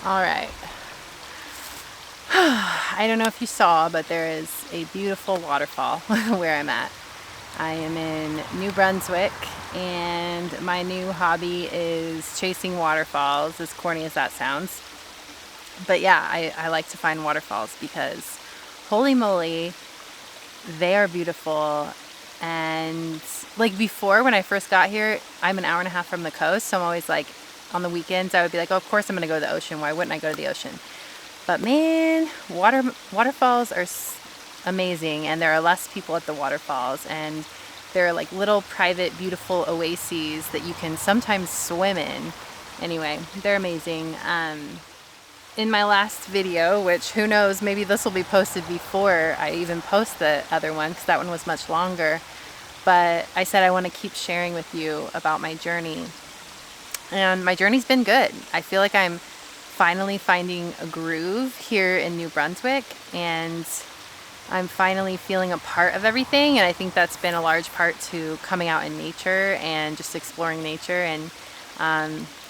All right. I don't know if you saw, but there is a beautiful waterfall where I'm at. I am in New Brunswick, and my new hobby is chasing waterfalls, as corny as that sounds. But yeah, I like to find waterfalls because, holy moly, they are beautiful. And like before, when I first got here, I'm an hour and a half from the coast, so I'm always like, on the weekends, I would be like, oh, of course I'm going to go to the ocean. Why wouldn't I go to the ocean? But man, waterfalls are amazing, and there are less people at the waterfalls, and they're like little private, beautiful oases that you can sometimes swim in. Anyway, they're amazing. In my last video, which who knows, maybe this will be posted before I even post the other one, because that one was much longer. But I said I want to keep sharing with you about my journey. And my journey's been good. I feel like I'm finally finding a groove here in New Brunswick, and I'm finally feeling a part of everything. And I think that's been a large part to coming out in nature and just exploring nature, and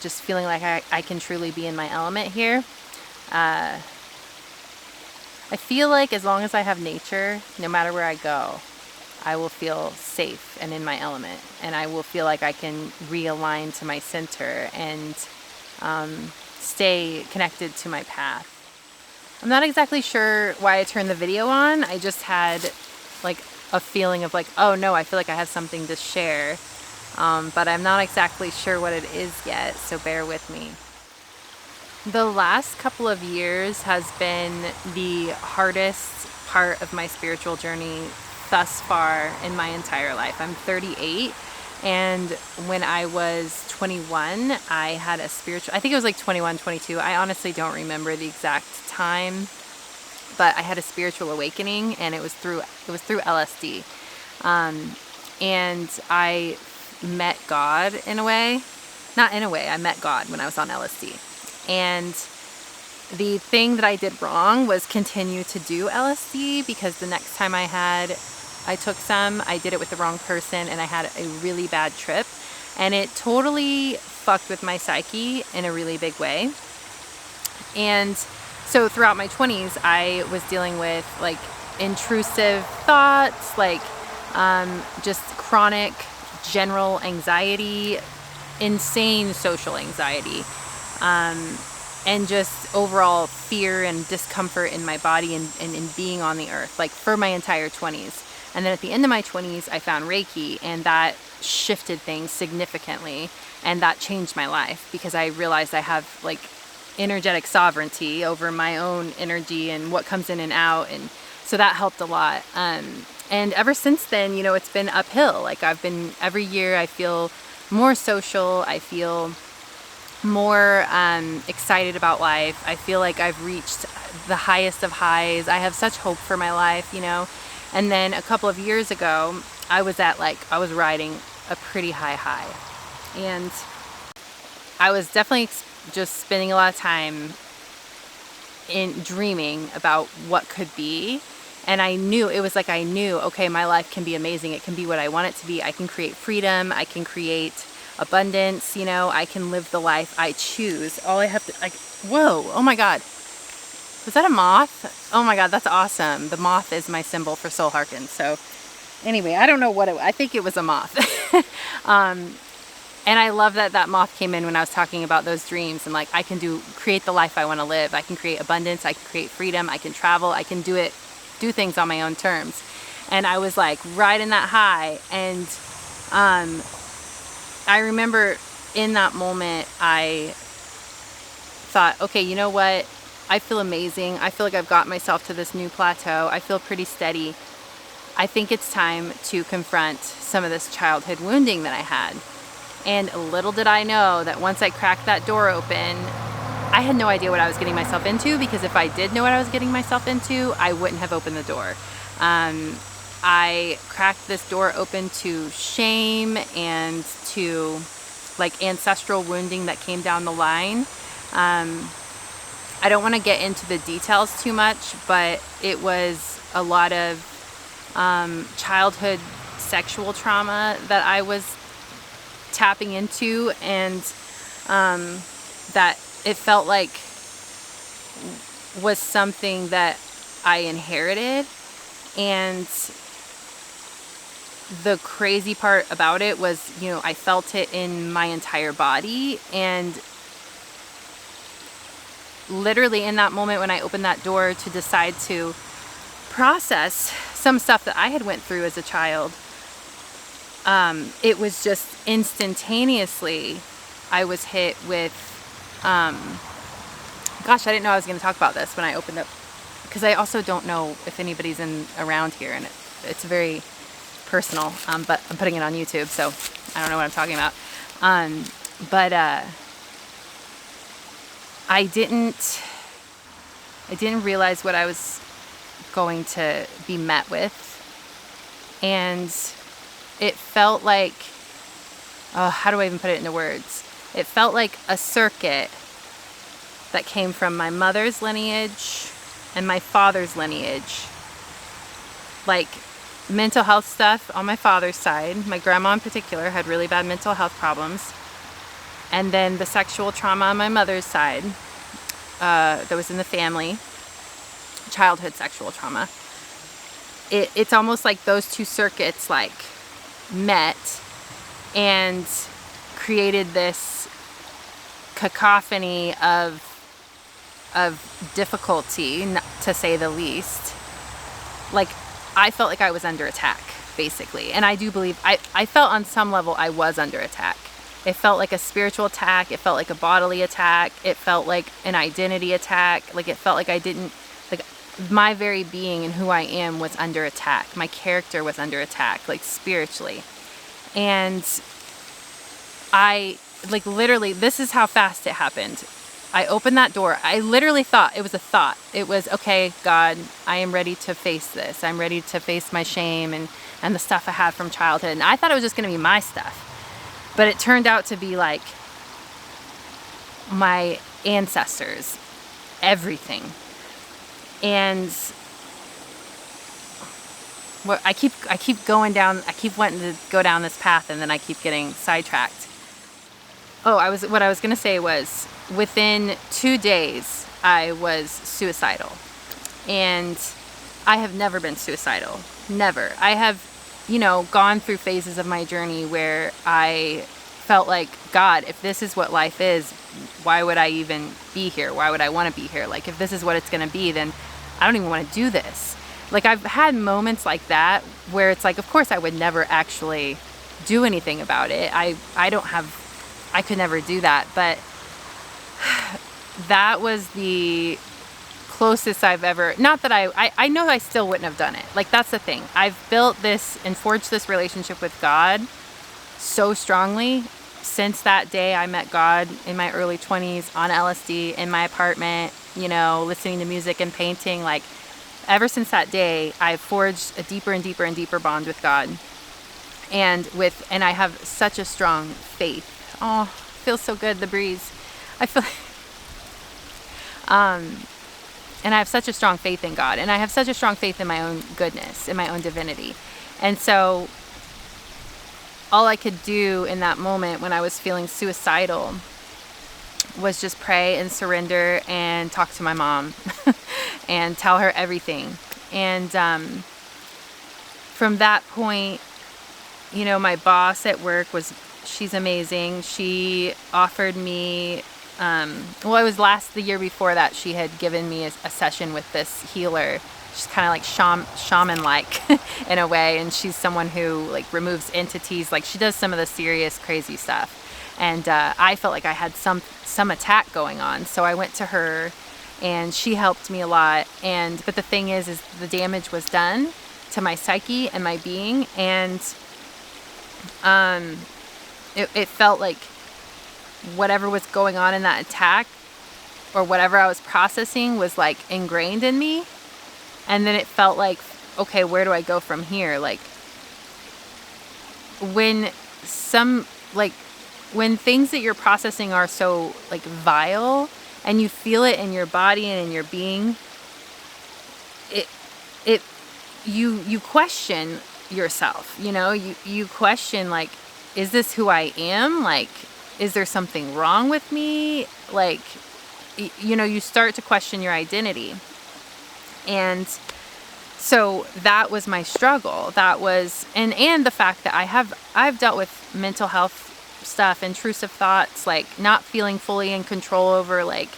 just feeling like I can truly be in my element here. I feel like as long as I have nature, no matter where I go, I will feel safe and in my element, and I will feel like I can realign to my center and stay connected to my path. I'm not exactly sure why I turned the video on. I just had like a feeling of like, oh no, I feel like I have something to share, but I'm not exactly sure what it is yet, so bear with me. The last couple of years has been the hardest part of my spiritual journey thus far in my entire life. I'm 38, and when I was 21, I had a spiritual, I think it was like 21, 22. I honestly don't remember the exact time, but I had a spiritual awakening, and it was through LSD. And I met God in a way. Not in a way, I met God when I was on LSD. And the thing that I did wrong was continue to do LSD, because the next time I took some, I did it with the wrong person, and I had a really bad trip, and it totally fucked with my psyche in a really big way. And so throughout my 20s, I was dealing with like intrusive thoughts, like just chronic general anxiety, insane social anxiety, and just overall fear and discomfort in my body and in being on the earth, like for my entire 20s. And then at the end of my 20s, I found Reiki, and that shifted things significantly, and that changed my life, because I realized I have like energetic sovereignty over my own energy and what comes in and out, and so that helped a lot. And ever since then, you know, it's been uphill. Like every year I feel more social, I feel more excited about life. I feel like I've reached the highest of highs. I have such hope for my life, you know. And then a couple of years ago, I was riding a pretty high, and I was definitely just spending a lot of time in dreaming about what could be. And I knew, okay, my life can be amazing. It can be what I want it to be. I can create freedom. I can create abundance. You know, I can live the life I choose. All I have to, whoa, oh my God. Was that a moth? Oh my God, that's awesome. The moth is my symbol for soulhearken. So anyway, I don't know what I think it was a moth. And I love that moth came in when I was talking about those dreams, and like I can create the life I want to live. I can create abundance. I can create freedom. I can travel. I can do things on my own terms. And I was like riding that high. And I remember in that moment, I thought, okay, you know what? I feel amazing. I feel like I've got myself to this new plateau. I feel pretty steady. I think it's time to confront some of this childhood wounding that I had. And little did I know that once I cracked that door open, I had no idea what I was getting myself into, because if I did know what I was getting myself into, I wouldn't have opened the door. I cracked this door open to shame and to like ancestral wounding that came down the line. I don't want to get into the details too much, but it was a lot of childhood sexual trauma that I was tapping into, and that it felt like was something that I inherited. And the crazy part about it was, you know, I felt it in my entire body. And literally in that moment when I opened that door to decide to process some stuff that I had went through as a child, it was just instantaneously I was hit with, gosh, I didn't know I was going to talk about this when I opened up, because I also don't know if anybody's around here, and it's very personal, but I'm putting it on YouTube, so I don't know what I'm talking about. But I didn't realize what I was going to be met with, and it felt like, how do I even put it into words? It felt like a circuit that came from my mother's lineage and my father's lineage. Like mental health stuff on my father's side. My grandma in particular had really bad mental health problems. And then the sexual trauma on my mother's side that was in the family, childhood sexual trauma. It's almost like those two circuits like met and created this cacophony of difficulty, to say the least. Like, I felt like I was under attack, basically. And I do believe, I felt on some level I was under attack. It felt like a spiritual attack. It felt like a bodily attack. It felt like an identity attack. Like, it felt like I didn't, like, my very being and who I am was under attack. My character was under attack, like, spiritually. And I, like, literally, this is how fast it happened. I opened that door. I literally thought, it was a thought. It was, okay, God, I am ready to face this. I'm ready to face my shame and the stuff I had from childhood. And I thought it was just going to be my stuff. But it turned out to be like my ancestors, everything. And what I keep going down, I keep wanting to go down this path, and then I keep getting sidetracked. What I was going to say was, within 2 days, I was suicidal. And I have never been suicidal. Never. I have, gone through phases of my journey where I felt like, God, if this is what life is, why would I even be here? Why would I want to be here? Like, if this is what it's going to be, then I don't even want to do this. Like, I've had moments like that where it's like, of course I would never actually do anything about it. I could never do that. But that was the closest I've ever, not that I know I still wouldn't have done it. Like, that's the thing. I've built this and forged this relationship with God so strongly since that day I met God in my early 20s on LSD in my apartment, listening to music and painting. Like, ever since that day, I've forged a deeper and deeper and deeper bond with God. And I have such a strong faith. Oh, feels so good, the breeze. I feel and I have such a strong faith in God, and I have such a strong faith in my own goodness, in my own divinity. And so all I could do in that moment when I was feeling suicidal was just pray and surrender and talk to my mom and tell her everything. And from that point, my boss at work she's amazing. She offered me, it was the year before that, she had given me a session with this healer. She's kind of like shaman-like in a way, and she's someone who like removes entities. Like, she does some of the serious crazy stuff, and I felt like I had some attack going on, so I went to her, and she helped me a lot. But the thing is the damage was done to my psyche and my being, and it felt like whatever was going on in that attack, or whatever I was processing, was like ingrained in me. And then it felt like, okay, where do I go from here? Like, when things that you're processing are so like vile, and you feel it in your body and in your being, you question yourself. You question, like, is this who I am? Like, is there something wrong with me? Like, you know, you start to question your identity. And so that was my struggle. That was, and the fact that I've dealt with mental health stuff, intrusive thoughts, like not feeling fully in control over like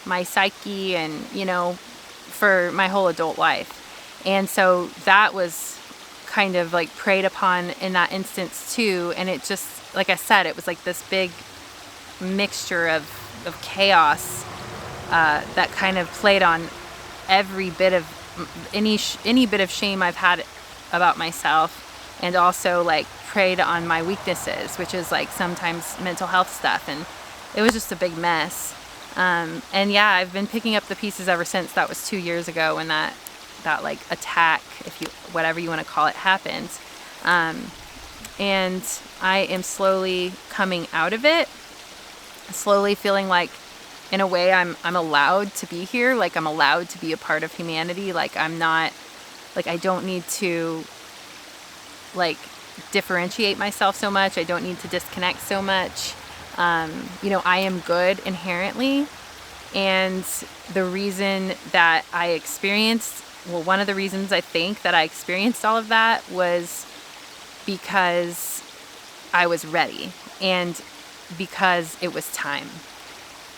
my psyche and, you know, for my whole adult life. And so that was kind of like preyed upon in that instance too. And it just, like I said, it was like this big mixture of chaos that kind of played on every bit of any bit of shame I've had about myself, and also like preyed on my weaknesses, which is like sometimes mental health stuff. And it was just a big mess. And yeah, I've been picking up the pieces ever since. That was 2 years ago when that like attack, if you, whatever you want to call it, happened. And I am slowly coming out of it, slowly feeling like, in a way, I'm allowed to be here. Like I'm allowed to be a part of humanity. Like I'm not, like I don't need to like differentiate myself so much. I don't need to disconnect so much. You know, I am good inherently. And the reason that I experienced, well, one of the reasons I think that I experienced all of that was because I was ready, and because it was time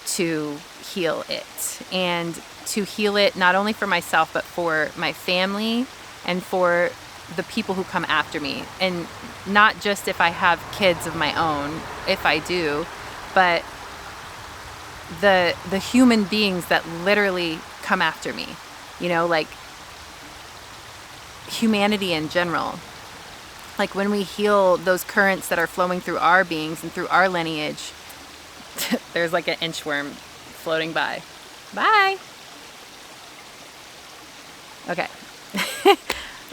to heal it, and to heal it not only for myself but for my family and for the people who come after me. And not just if I have kids of my own, if I do, but the human beings that literally come after me, you know, like humanity in general. Like when we heal those currents that are flowing through our beings and through our lineage. There's like an inchworm floating by. Bye. Okay.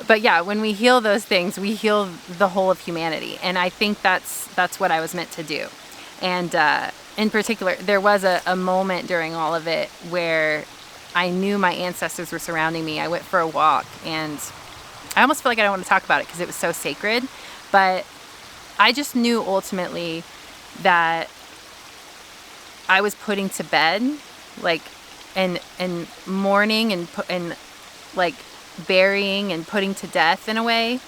But yeah, when we heal those things, we heal the whole of humanity. And I think that's what I was meant to do. And in particular, there was a moment during all of it where I knew my ancestors were surrounding me. I went for a walk, and I almost feel like I don't want to talk about it because it was so sacred. But I just knew ultimately that I was putting to bed, like, and mourning and like burying and putting to death in a way,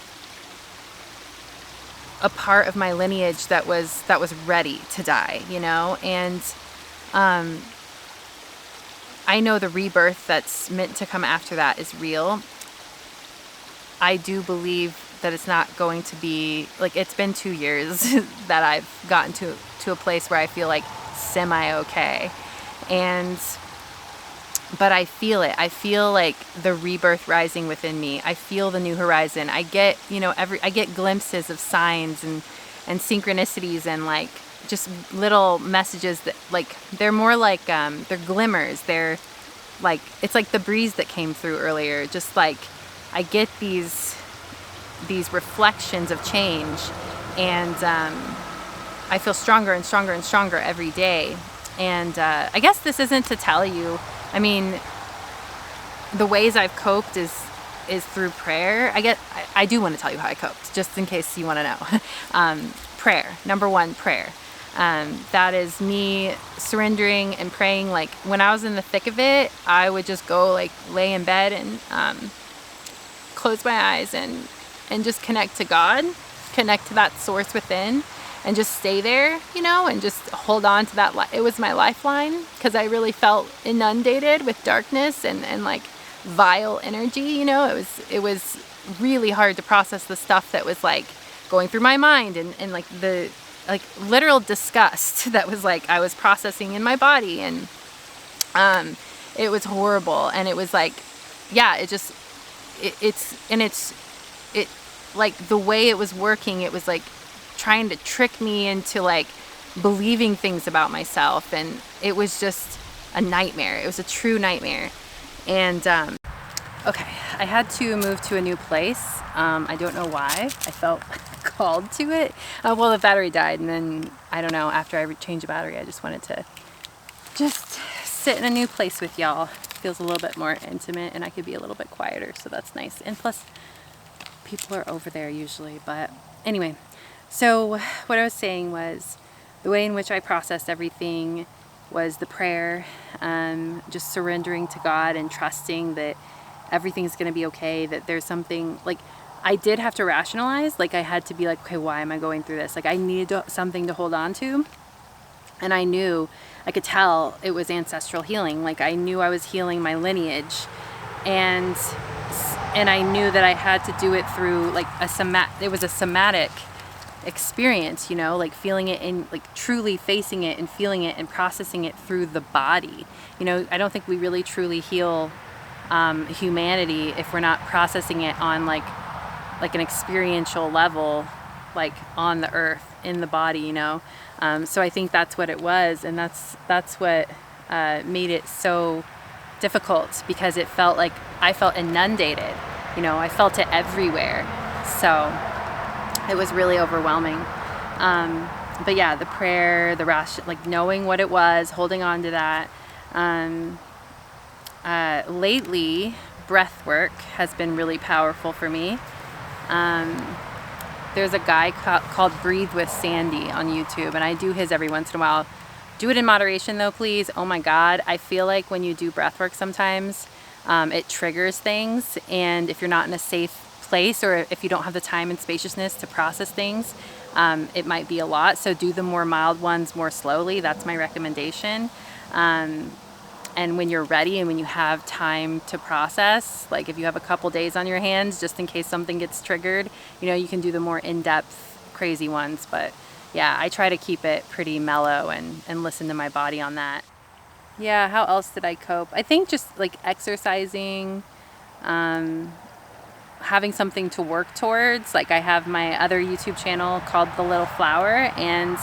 a part of my lineage that was ready to die, you know. And I know the rebirth that's meant to come after that is real. I do believe that it's not going to be like, it's been 2 years that I've gotten to a place where I feel like semi-okay. But I feel it. I feel like the rebirth rising within me. I feel the new horizon. I get, you know, I get glimpses of signs and synchronicities, and like just little messages that, like, they're more like, they're glimmers. They're like, it's like the breeze that came through earlier. Just like, I get these reflections of change, and I feel stronger and stronger and stronger every day. And I guess this isn't to tell you, I mean, the ways I've coped is through prayer. I do want to tell you how I coped, just in case you want to know. Prayer. Number one, prayer. That is me surrendering and praying. Like when I was in the thick of it, I would just go like lay in bed and close my eyes and just connect to God, connect to that source within, and just stay there, you know, and just hold on to that. It was my lifeline, because I really felt inundated with darkness and like vile energy, you know. It was really hard to process the stuff that was like going through my mind, and like the like literal disgust that was like I was processing in my body. And it was horrible. And it was like, yeah, it's like the way it was working, it was like trying to trick me into like believing things about myself. And it was just a nightmare. It was a true nightmare. And okay, I had to move to a new place. I don't know why. I felt called to it. Well, the battery died, and then I don't know, after I changed the battery, I just wanted to just sit in a new place with y'all. Feels a little bit more intimate, and I could be a little bit quieter, so that's nice. And plus, people are over there usually. But anyway, so what I was saying was the way in which I processed everything was the prayer, just surrendering to God and trusting that everything's going to be okay, that there's something, like, I did have to rationalize, like I had to be like, okay, why am I going through this? Like I needed something to hold on to. And I knew, I could tell it was ancestral healing. Like I knew I was healing my lineage, and I knew that I had to do it through like it was a somatic experience, you know, like feeling it in, like truly facing it and feeling it and processing it through the body. You know, I don't think we really truly heal humanity if we're not processing it on like an experiential level, like on the earth, in the body, you know. So I think that's what it was, and that's what made it so difficult, because it felt like I felt inundated, you know, I felt it everywhere. So it was really overwhelming. But yeah, the prayer, the like knowing what it was, holding on to that. Lately, breath work has been really powerful for me. There's a guy called Breathe with Sandy on YouTube, and I do his every once in a while. Do it in moderation though, please. Oh my God, I feel like when you do breath work sometimes, it triggers things, and if you're not in a safe place, or if you don't have the time and spaciousness to process things, it might be a lot. So do the more mild ones more slowly. That's my recommendation. And when you're ready and when you have time to process, like if you have a couple days on your hands, just in case something gets triggered, you know, you can do the more in-depth, crazy ones. But yeah, I try to keep it pretty mellow and listen to my body on that. Yeah, how else did I cope? I think just like exercising, having something to work towards. Like I have my other YouTube channel called The Little Flower, and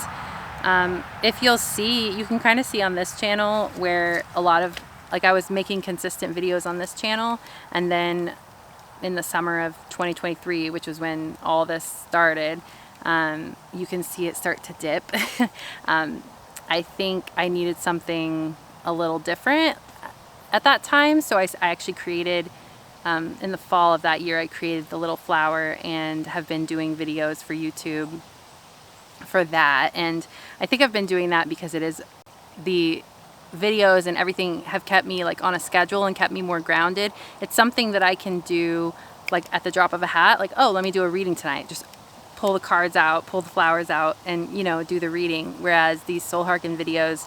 if you'll see, you can kind of see on this channel where a lot of, like I was making consistent videos on this channel, and then in the summer of 2023, which was when all this started, you can see it start to dip. I think I needed something a little different at that time, so I actually created, in the fall of that year, I created The Little Flower and have been doing videos for YouTube for that. And I think I've been doing that because it is, the videos and everything have kept me like on a schedule and kept me more grounded. It's something that I can do like at the drop of a hat, like, oh, let me do a reading tonight. Just pull the cards out, pull the flowers out, and, you know, do the reading. Whereas these soulhearken videos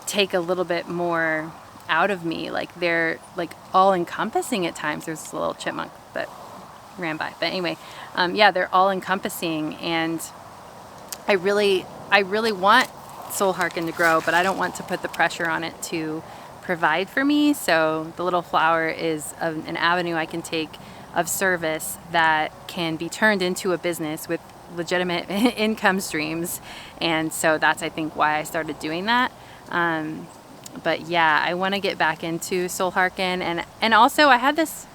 take a little bit more out of me. Like they're like all encompassing at times. There's this little chipmunk that ran by, but anyway, yeah, they're all encompassing, and I really want soulhearken to grow, but I don't want to put the pressure on it to provide for me. So The Little Flower is an avenue I can take of service that can be turned into a business with legitimate income streams. And so that's, I think, why I started doing that. But yeah, I want to get back into soulhearken, and also I had this,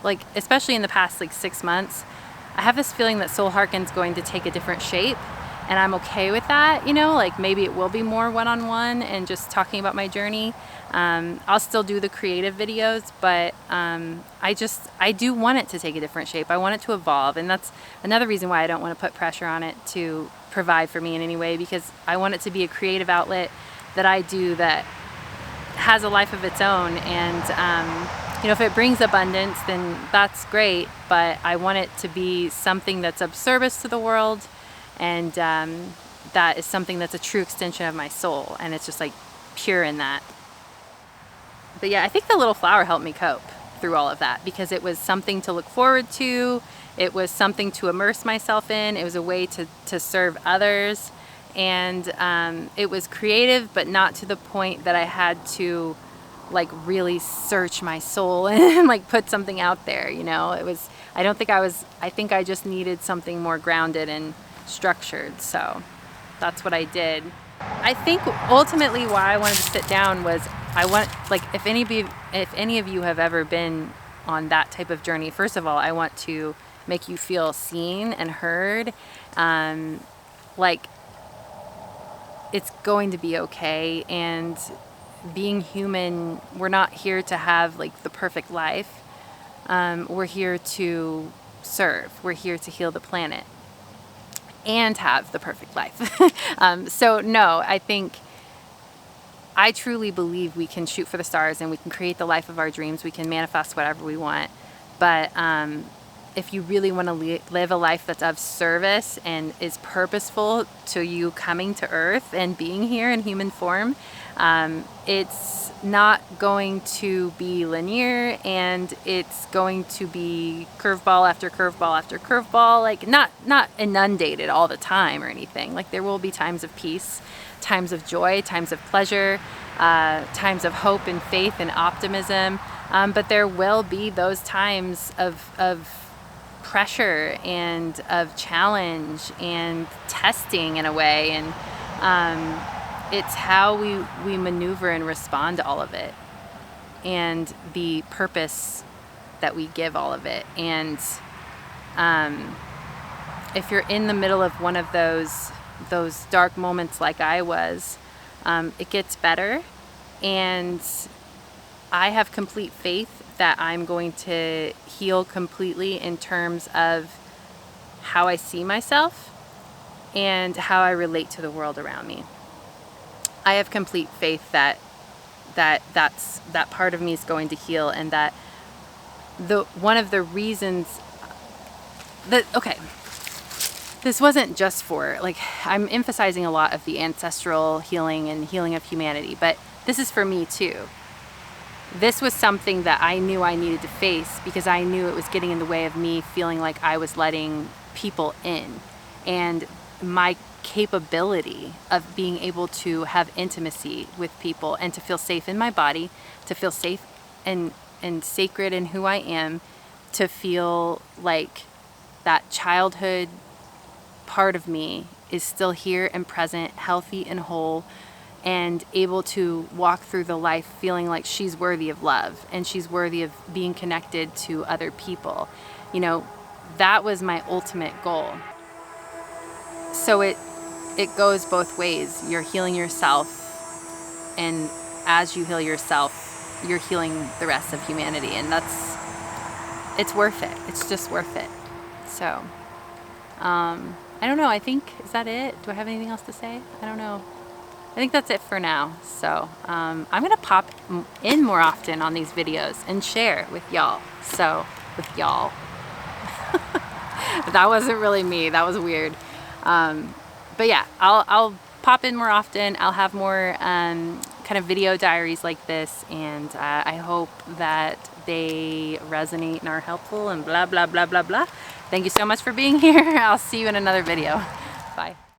like, especially in the past like 6 months, I have this feeling that soulhearken's going to take a different shape. And I'm okay with that, you know, like maybe it will be more one-on-one and just talking about my journey. I'll still do the creative videos, but I do want it to take a different shape. I want it to evolve, and that's another reason why I don't want to put pressure on it to provide for me in any way, because I want it to be a creative outlet that I do that has a life of its own. And you know, if it brings abundance, then that's great, but I want it to be something that's of service to the world. And that is something that's a true extension of my soul, and it's just like pure in that. But yeah, I think The Little Flower helped me cope through all of that, because it was something to look forward to. It was something to immerse myself in. It was a way to serve others. And it was creative, but not to the point that I had to like really search my soul and like put something out there, you know. It was, I think I just needed something more grounded and structured, so that's what I did. I think ultimately why I wanted to sit down was I want, like, if any of you have ever been on that type of journey, first of all, I want to make you feel seen and heard. Like, it's going to be okay, and being human, we're not here to have like the perfect life. We're here to serve. We're here to heal the planet and have the perfect life. So no, I think I truly believe we can shoot for the stars and we can create the life of our dreams. We can manifest whatever we want. But if you really want to live a life that's of service and is purposeful to you coming to Earth and being here in human form, it's not going to be linear, and it's going to be curveball after curveball after curveball, like not inundated all the time or anything. Like there will be times of peace, times of joy, times of pleasure, times of hope and faith and optimism, but there will be those times of pressure and of challenge and testing in a way, and it's how we maneuver and respond to all of it, and the purpose that we give all of it. And if you're in the middle of one of those dark moments like I was, it gets better, and I have complete faith that I'm going to heal completely in terms of how I see myself and how I relate to the world around me. I have complete faith that part of me is going to heal, and that one of the reasons that, okay, this wasn't just for, like, I'm emphasizing a lot of the ancestral healing and healing of humanity, but this is for me too. This was something that I knew I needed to face because I knew it was getting in the way of me feeling like I was letting people in, and my capability of being able to have intimacy with people and to feel safe in my body, to feel safe and sacred in who I am, to feel like that childhood part of me is still here and present, healthy and whole, and able to walk through the life feeling like she's worthy of love and she's worthy of being connected to other people. You know, that was my ultimate goal. So it goes both ways. You're healing yourself, and as you heal yourself, you're healing the rest of humanity, and it's worth it. It's just worth it. So I don't know, I think, is that it? Do I have anything else to say? I don't know. I think that's it for now. So I'm gonna pop in more often on these videos and share with y'all. So, with y'all. That wasn't really me, that was weird. But yeah, I'll pop in more often. I'll have more kind of video diaries like this, and I hope that they resonate and are helpful and blah, blah, blah, blah, blah. Thank you so much for being here. I'll see you in another video. Bye.